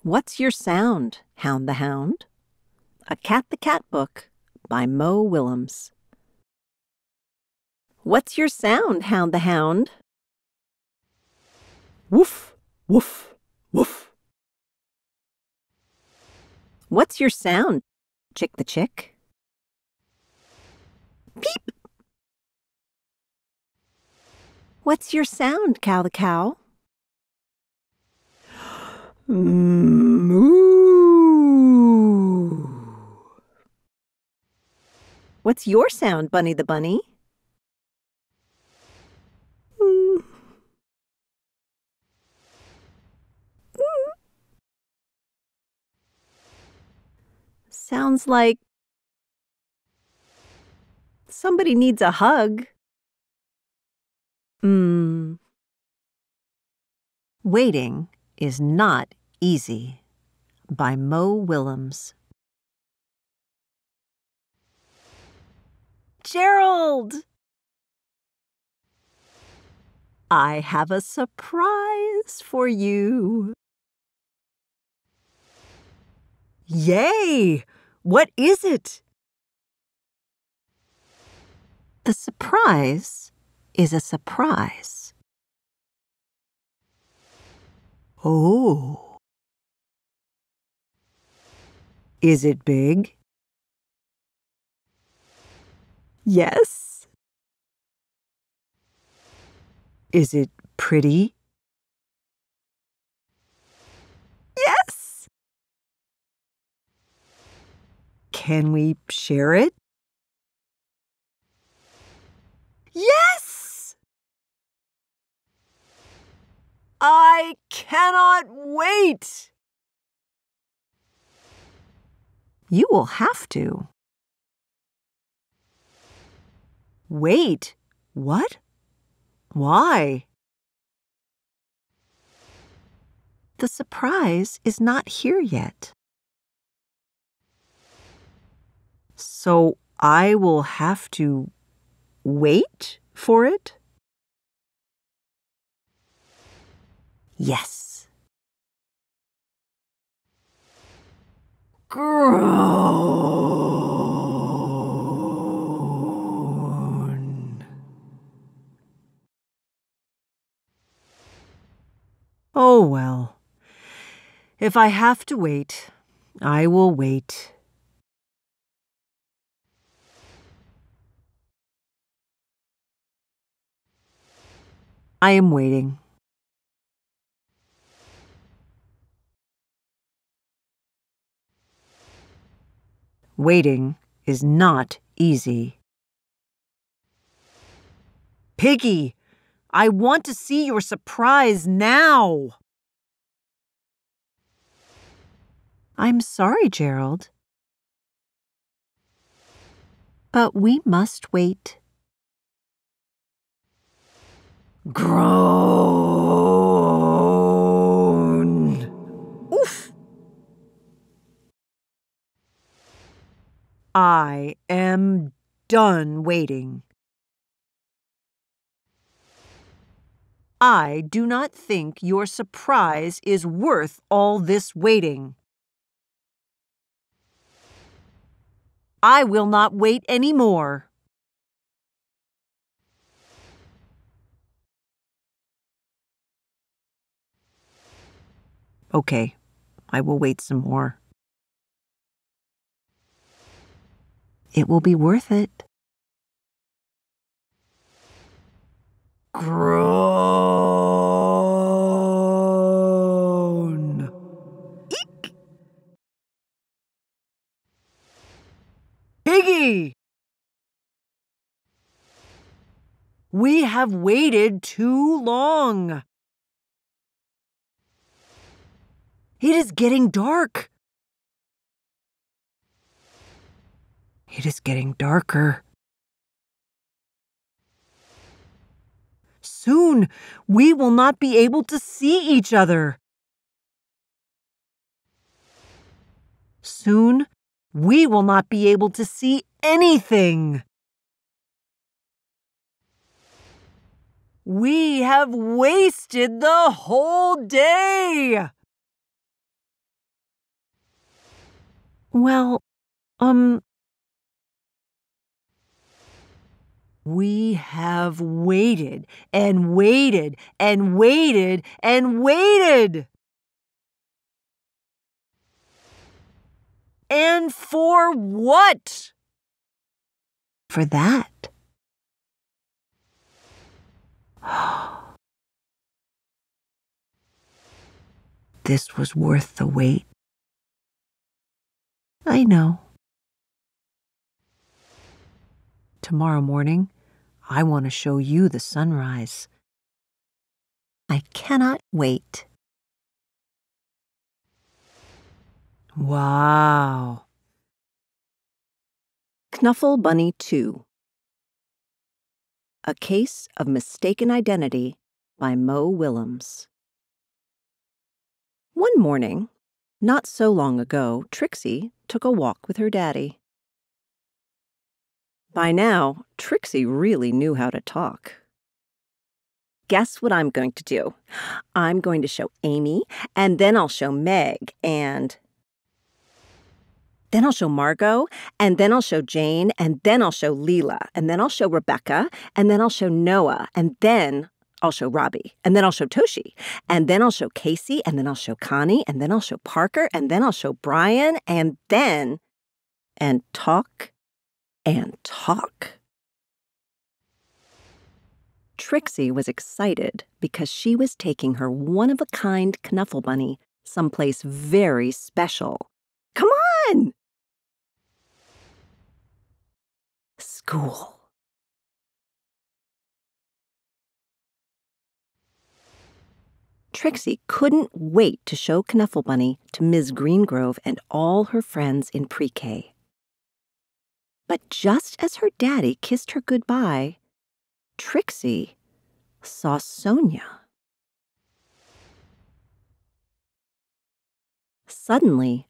What's Your Sound, Hound the Hound? A Cat the Cat book by Mo Willems. What's your sound, Hound the Hound? Woof, woof, woof. What's your sound, Chick the Chick? Peep! What's your sound, Cow the Cow? Moo. What's your sound, Bunny the Bunny? Sounds like somebody needs a hug. Waiting is Not Easy by Mo Willems. Gerald! I have a surprise for you. Yay! What is it? The surprise is a surprise. Oh. Is it big? Yes. Is it pretty? Yes. Can we share it? Yes! I cannot wait! You will have to. Wait, what? Why? The surprise is not here yet. So I will have to wait for it? Yes. Groan. Oh well. If I have to wait, I will wait. I am waiting. Waiting is not easy. Piggy, I want to see your surprise now. I'm sorry, Gerald. But we must wait. Groan. Oof! I am done waiting. I do not think your surprise is worth all this waiting. I will not wait any more. Okay, I will wait some more. It will be worth it. Groan. Eek! Piggy! We have waited too long. It is getting dark. It is getting darker. Soon, we will not be able to see each other. Soon, we will not be able to see anything. We have wasted the whole day. Well, we have waited and waited and waited and waited. And for what? For that. This was worth the wait. I know. Tomorrow morning, I want to show you the sunrise. I cannot wait. Wow. Knuffle Bunny Too. A Case of Mistaken Identity by Mo Willems. One morning, not so long ago, Trixie took a walk with her daddy. By now, Trixie really knew how to talk. Guess what I'm going to do? I'm going to show Amy, and then I'll show Meg, and then I'll show Margot, and then I'll show Jane, and then I'll show Leela, and then I'll show Rebecca, and then I'll show Noah, and then I'll show Robbie, and then I'll show Toshi, and then I'll show Casey, and then I'll show Connie, and then I'll show Parker, and then I'll show Brian, and then, and talk and talk. Trixie was excited because she was taking her one-of-a-kind Knuffle Bunny someplace very special. Come on! School. Trixie couldn't wait to show Knuffle Bunny to Ms. Greengrove and all her friends in pre-K. But just as her daddy kissed her goodbye, Trixie saw Sonia. Suddenly,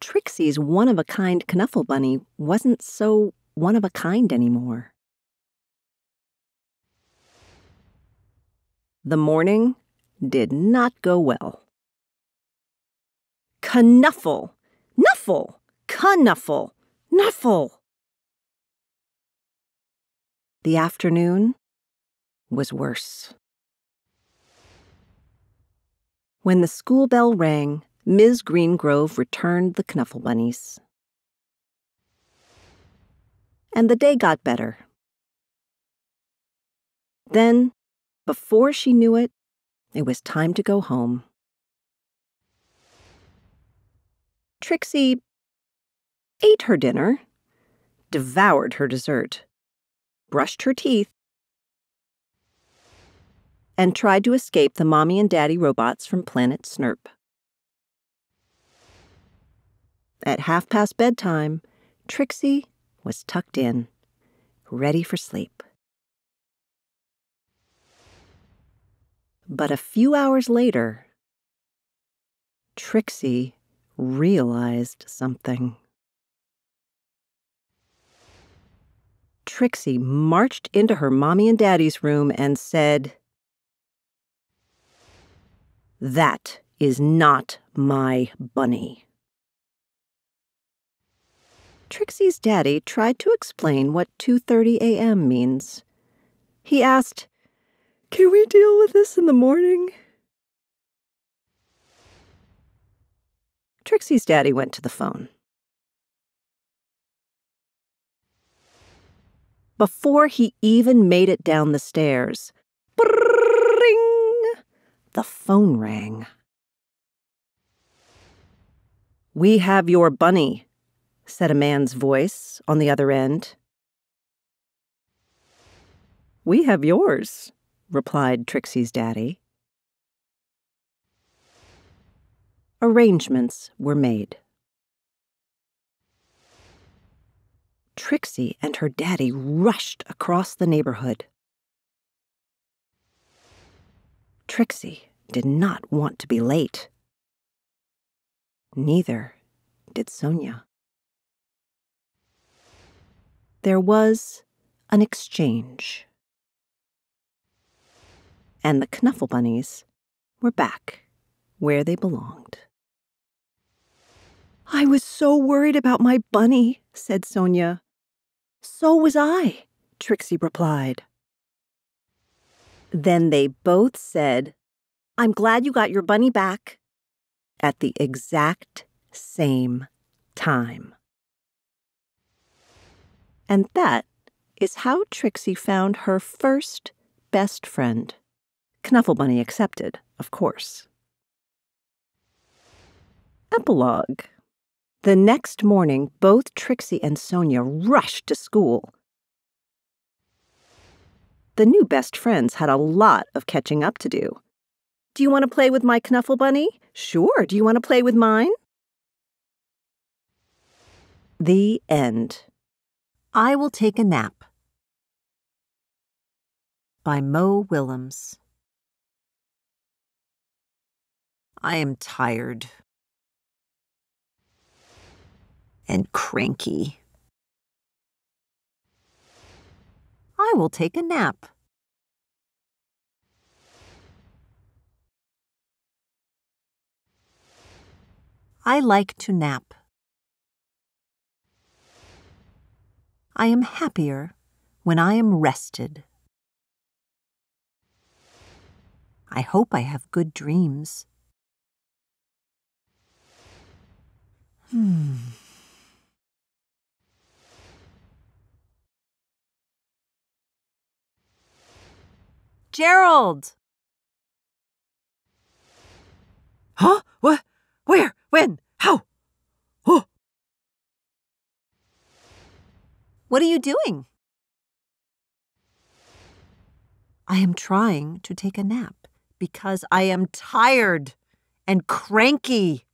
Trixie's one-of-a-kind Knuffle Bunny wasn't so one-of-a-kind anymore. The morning did not go well. Knuffle, Knuffle, Knuffle, Knuffle. The afternoon was worse. When the school bell rang, Ms. Greengrove returned the Knuffle Bunnies. And the day got better. Then, before she knew it, it was time to go home. Trixie ate her dinner, devoured her dessert, brushed her teeth, and tried to escape the mommy and daddy robots from Planet Snurp. At 1:30 bedtime, Trixie was tucked in, ready for sleep. But a few hours later, Trixie realized something. Trixie marched into her mommy and daddy's room and said, "That is not my bunny." Trixie's daddy tried to explain what 2:30 a.m. means. He asked, "Can we deal with this in the morning?" Trixie's daddy went to the phone. Before he even made it down the stairs, brrrring, the phone rang. "We have your bunny," said a man's voice on the other end. "We have yours," replied Trixie's daddy. Arrangements were made. Trixie and her daddy rushed across the neighborhood. Trixie did not want to be late. Neither did Sonia. There was an exchange. And the Knuffle Bunnies were back where they belonged. I was so worried about my bunny, said Sonia. So was I, Trixie replied. Then they both said, I'm glad you got your bunny back, at the exact same time. And that is how Trixie found her first best friend. Knuffle Bunny accepted, of course. Epilogue. The next morning, both Trixie and Sonia rushed to school. The new best friends had a lot of catching up to do. Do you want to play with my Knuffle Bunny? Sure. Do you want to play with mine? The end. I Will Take a Nap by Mo Willems. I am tired and cranky. I will take a nap. I like to nap. I am happier when I am rested. I hope I have good dreams. Gerald! Huh? What? Where? When? How? Oh. What are you doing? I am trying to take a nap because I am tired and cranky.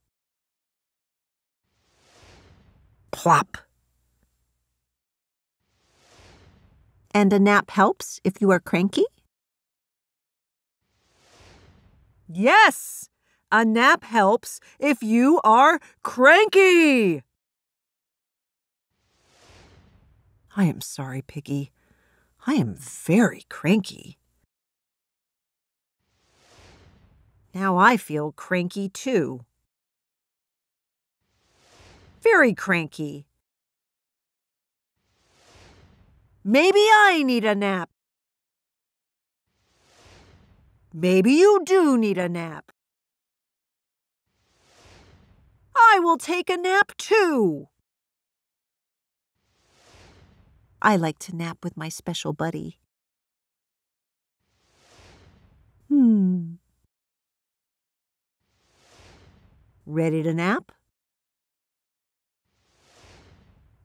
Plop. And a nap helps if you are cranky? Yes! A nap helps if you are cranky! I am sorry, Piggy. I am very cranky. Now I feel cranky too. Very cranky. Maybe I need a nap. Maybe you do need a nap. I will take a nap too. I like to nap with my special buddy. Ready to nap?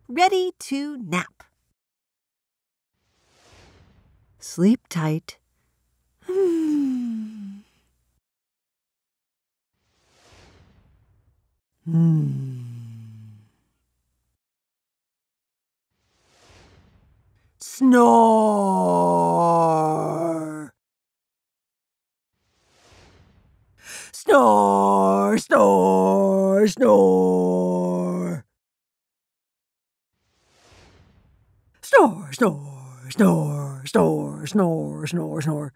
Ready to nap. Sleep tight. Snore! Snore, snore, snore! Snore, snore, snore, snore, snore, snore, snore.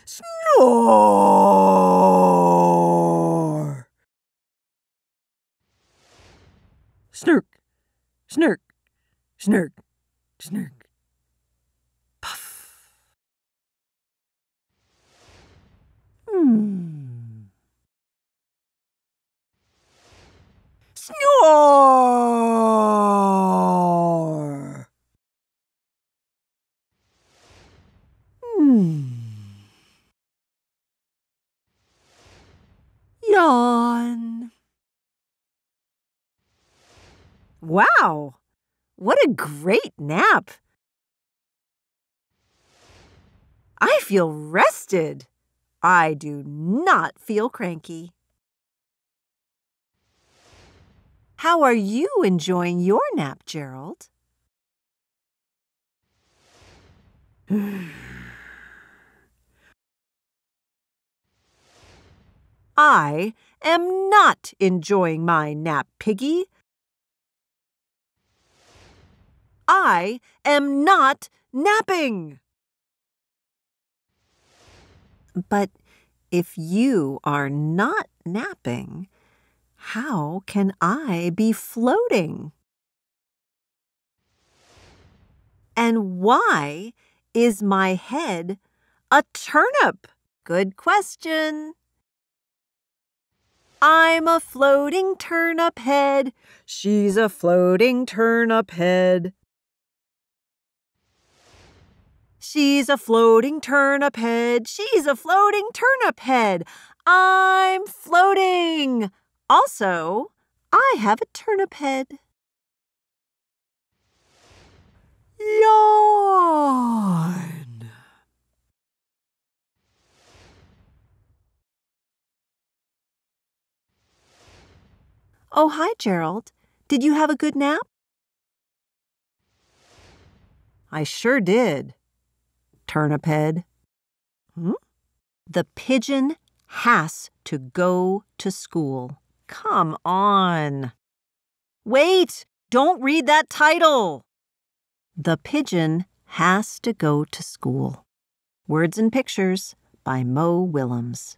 Snore! Snurk, snurk, snurk, snurk. Puff. Snore! Yawn. Wow, what a great nap. I feel rested. I do not feel cranky. How are you enjoying your nap, Gerald? I am not enjoying my nap, Piggy. I am not napping. But if you are not napping, How can I be floating? And why is my head a turnip? Good question. I'm a floating turnip head. She's a floating turnip head. She's a floating turnip head. She's a floating turnip head. I'm floating. Also, I have a turnip head. Yawn. Oh, hi, Gerald. Did you have a good nap? I sure did. Turnip head. The pigeon has to go to school. Come on. Wait, don't read that title. The Pigeon Has to Go to School. Words and Pictures by Mo Willems.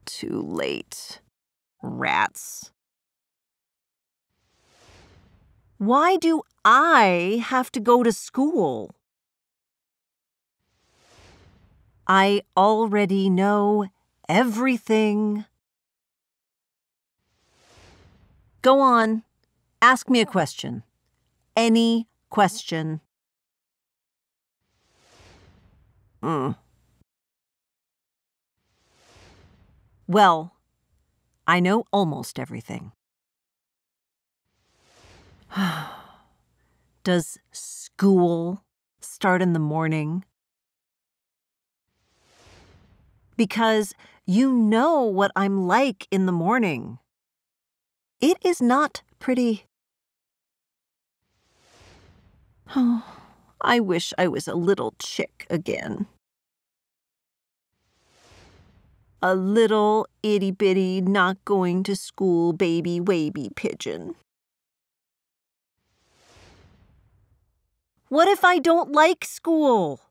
Too late. Rats. Why do I have to go to school? I already know everything. Go on. Ask me a question. Any question. Well, I know almost everything. Does school start in the morning? Because you know what I'm like in the morning. It is not pretty. Oh, I wish I was a little chick again. A little itty-bitty, not going to school baby wavy pigeon. What if I don't like school?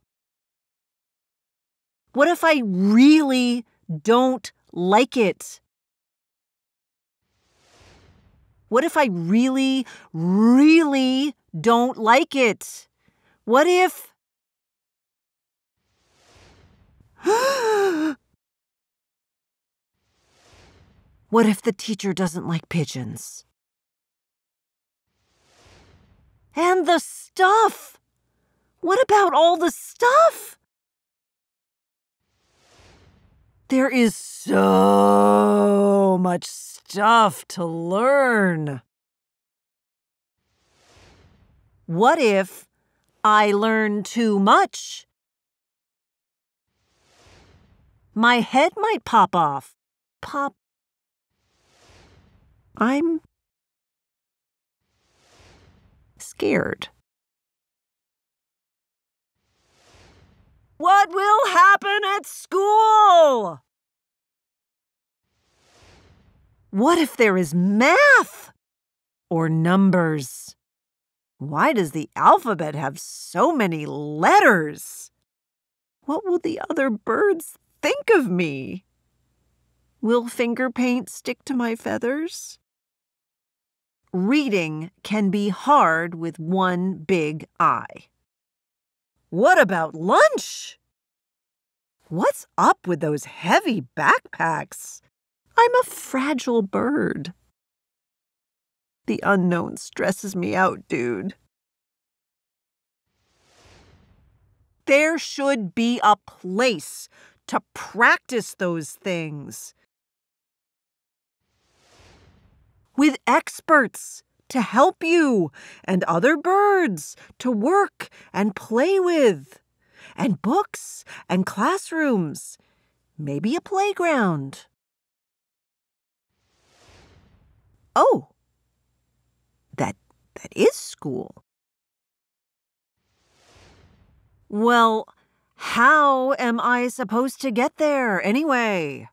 What if I really don't like it? What if I really, really don't like it? What if... What if the teacher doesn't like pigeons? And the stuff! What about all the stuff? There is so much stuff to learn. What if I learn too much? My head might pop off. Pop. I'm scared. What will happen at school? What if there is math or numbers? Why does the alphabet have so many letters? What will the other birds think of me? Will finger paint stick to my feathers? Reading can be hard with one big eye. What about lunch? What's up with those heavy backpacks? I'm a fragile bird. The unknown stresses me out, dude. There should be a place to practice those things. With experts to help you and other birds to work and play with. And books and classrooms. Maybe a playground. Oh, that is school. Well, how am I supposed to get there anyway?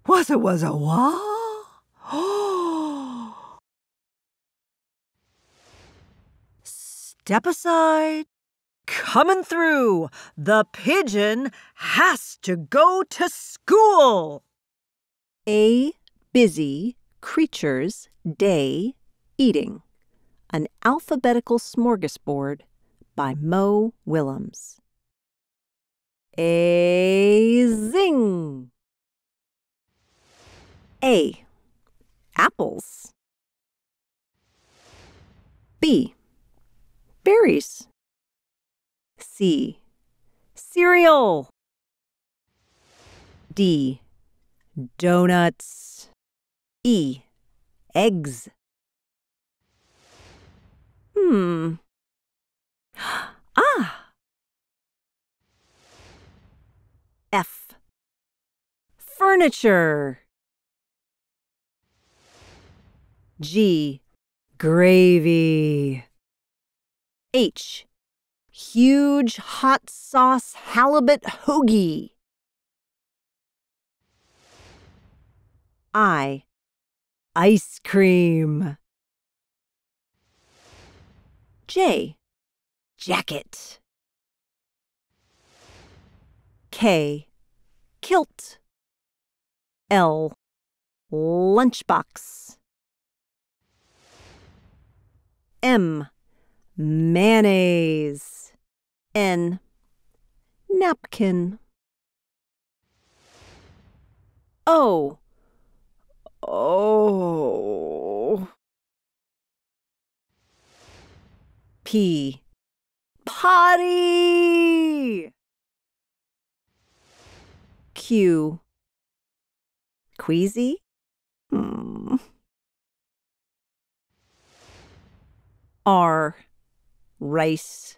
Was a what? Step aside, coming through. The pigeon has to go to school. A busy creature's day eating. An alphabetical smorgasbord by Mo Willems. A zing. A. Apples. B. Berries. C. Cereal. D. Donuts. E. Eggs. Ah. F. Furniture. G. Gravy. H. Huge hot sauce halibut hoagie. I. Ice cream. J. Jacket. K. Kilt. L. Lunchbox. M. Mayonnaise. N. Napkin. O. Oh. P. Potty. Q. Queasy. R. Rice.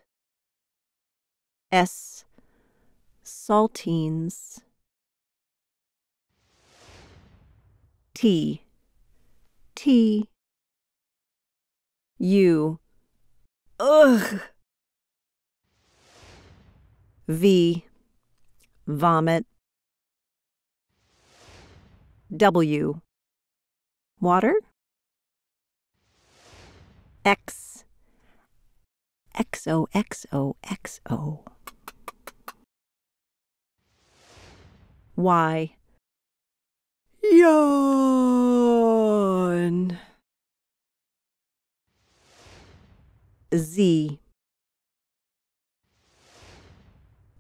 S. Saltines. T. Tea. U. Ugh. V. Vomit. W. Water. X. XOXOXO. Y. Yawn. Z.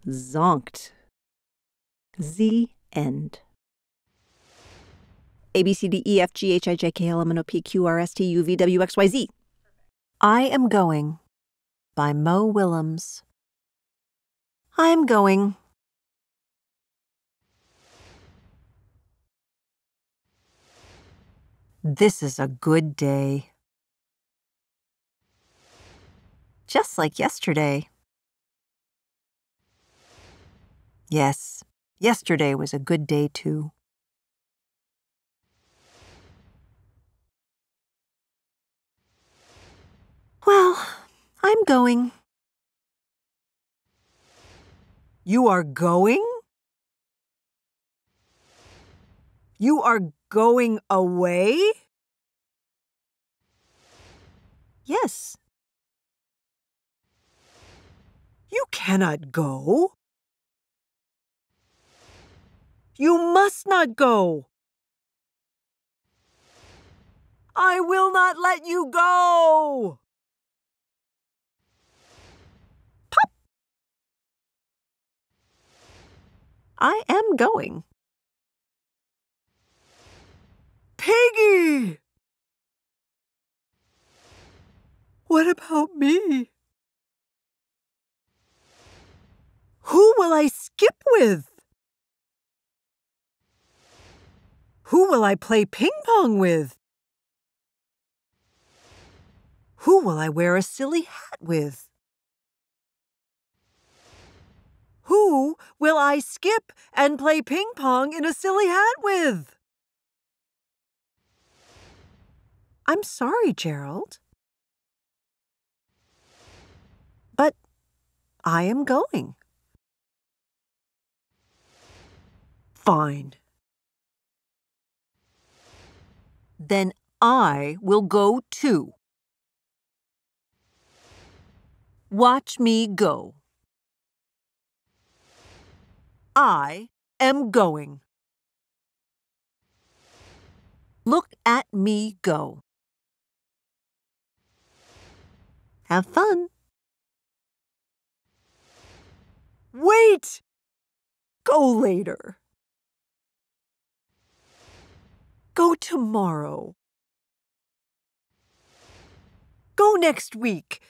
Zonked. Z. End. A, B, C, D, E, F, G, H, I, J, K, L, M, N, O, P, Q, R, S, T, U, V, W, X, Y, Z. I Am Going by Mo Willems. I am going. This is a good day. Just like yesterday. Yes, yesterday was a good day too. Well, I'm going. You are going? You are going away? Yes. You cannot go. You must not go. I will not let you go. Pop. I am going. Piggy! What about me? Who will I skip with? Who will I play ping pong with? Who will I wear a silly hat with? Who will I skip and play ping pong in a silly hat with? I'm sorry, Gerald. But I am going. Fine. Then I will go too. Watch me go. I am going. Look at me go. Have fun. Wait! Go later. Go tomorrow. Go next week.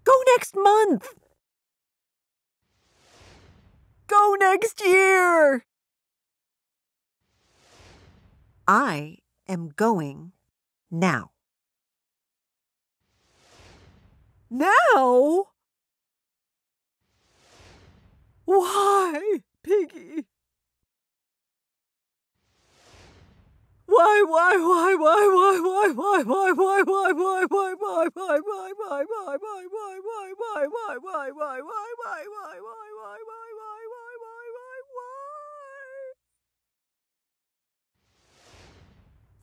Go next month. Go next year. I am going now. Now? Why, Piggy?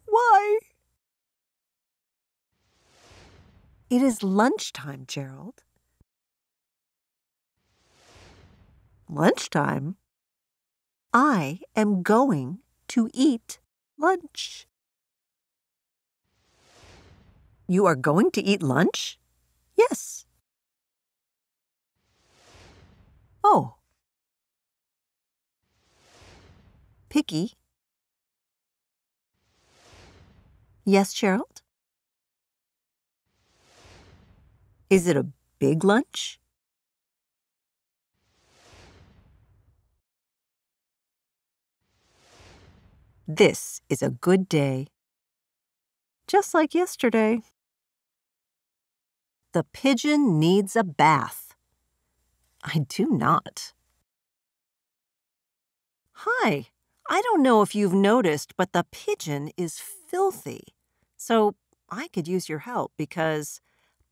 Why? It is lunchtime, Gerald. Lunchtime? I am going to eat lunch. You are going to eat lunch? Yes. Oh. Piggy? Yes, Gerald? Is it a big lunch? This is a good day. Just like yesterday. The pigeon needs a bath. I do not. Hi, I don't know if you've noticed, but the pigeon is filthy. So I could use your help because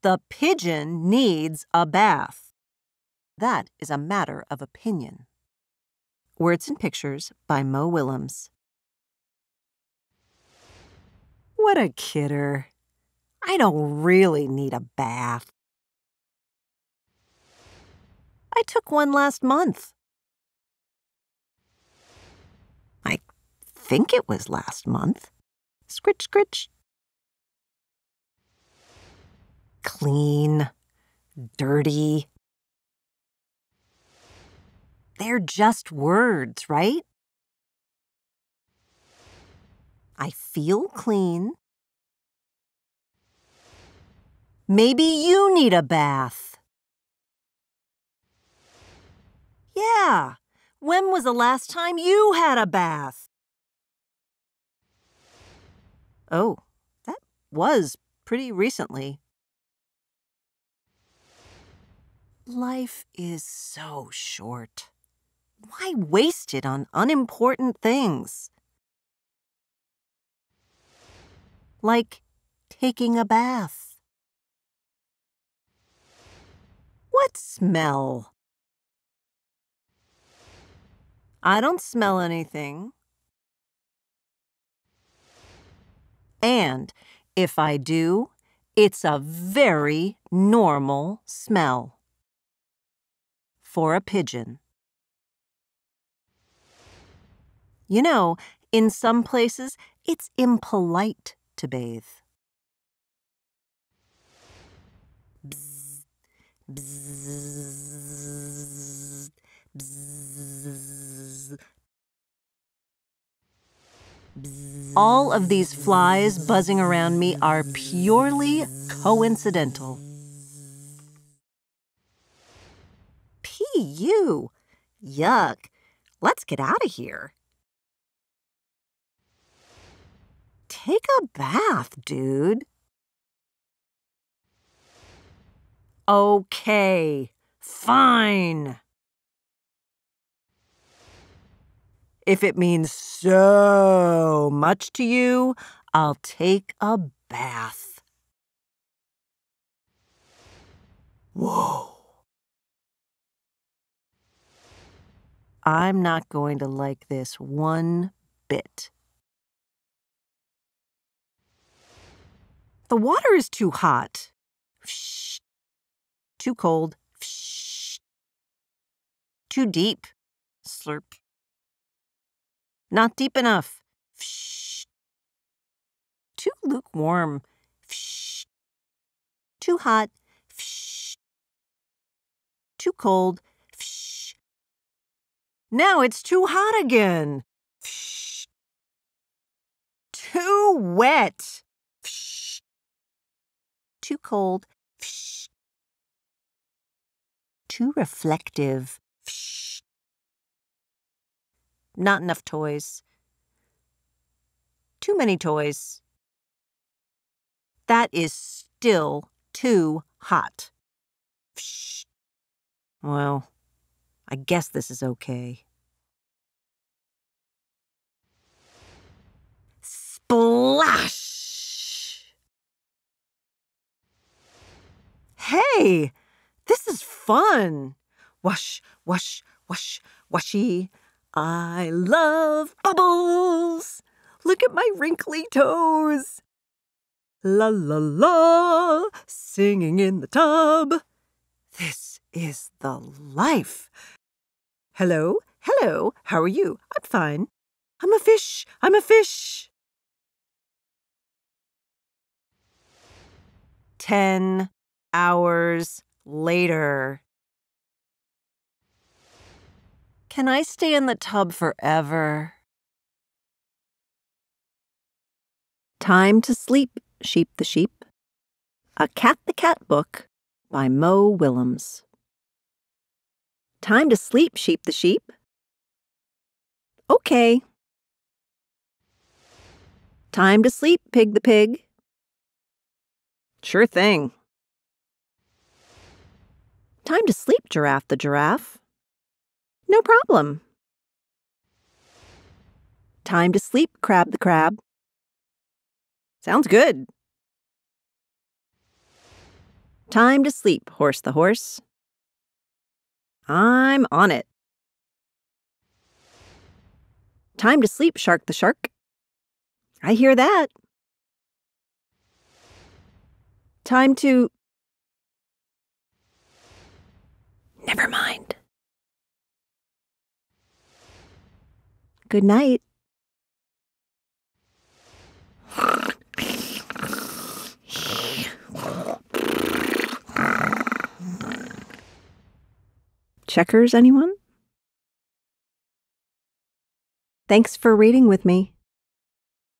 the pigeon needs a bath. That is a matter of opinion. Words and Pictures by Mo Willems. What a kidder. I don't really need a bath. I took one last month. I think it was last month. Scritch, scritch. Clean, dirty. They're just words, right? I feel clean. Maybe you need a bath. Yeah. When was the last time you had a bath? Oh, that was pretty recently. Life is so short. Why waste it on unimportant things? Like taking a bath. What smell? I don't smell anything. And if I do, it's a very normal smell. For a pigeon. You know, in some places, it's impolite to bathe. Bzz, bzz, bzz, bzz. All of these flies buzzing around me are purely coincidental. P.U. Yuck. Let's get out of here. Take a bath, dude. Okay, fine. If it means so much to you, I'll take a bath. Whoa. I'm not going to like this one bit. The water is too hot. Shh. Too cold. Shh. Too deep. Slurp. Not deep enough. Fsh. Too lukewarm. Fsh. Too hot. Fsh. Too cold. Fsh. Now it's too hot again. Fsh. Too wet. Fsh. Too cold. Fsh. Too reflective. Fsh. Not enough toys. Too many toys. That is still too hot. Fsh. Well, I guess this is okay. Splash! Hey, this is fun. Wash, wash, wash, washy. I love bubbles. Look at my wrinkly toes. La la la, singing in the tub. This is the life. Hello, hello, how are you? I'm fine. I'm a fish, I'm a fish. 10 hours later. Can I stay in the tub forever? Time to Sleep, Sheep the Sheep. A Cat the Cat book by Mo Willems. Time to sleep, Sheep the Sheep. Okay. Time to sleep, Pig the Pig. Sure thing. Time to sleep, Giraffe the Giraffe. No problem. Time to sleep, Crab the Crab. Sounds good. Time to sleep, Horse the Horse. I'm on it. Time to sleep, Shark the Shark. I hear that. Time to... Never mind. Good night. Checkers, anyone? Thanks for reading with me.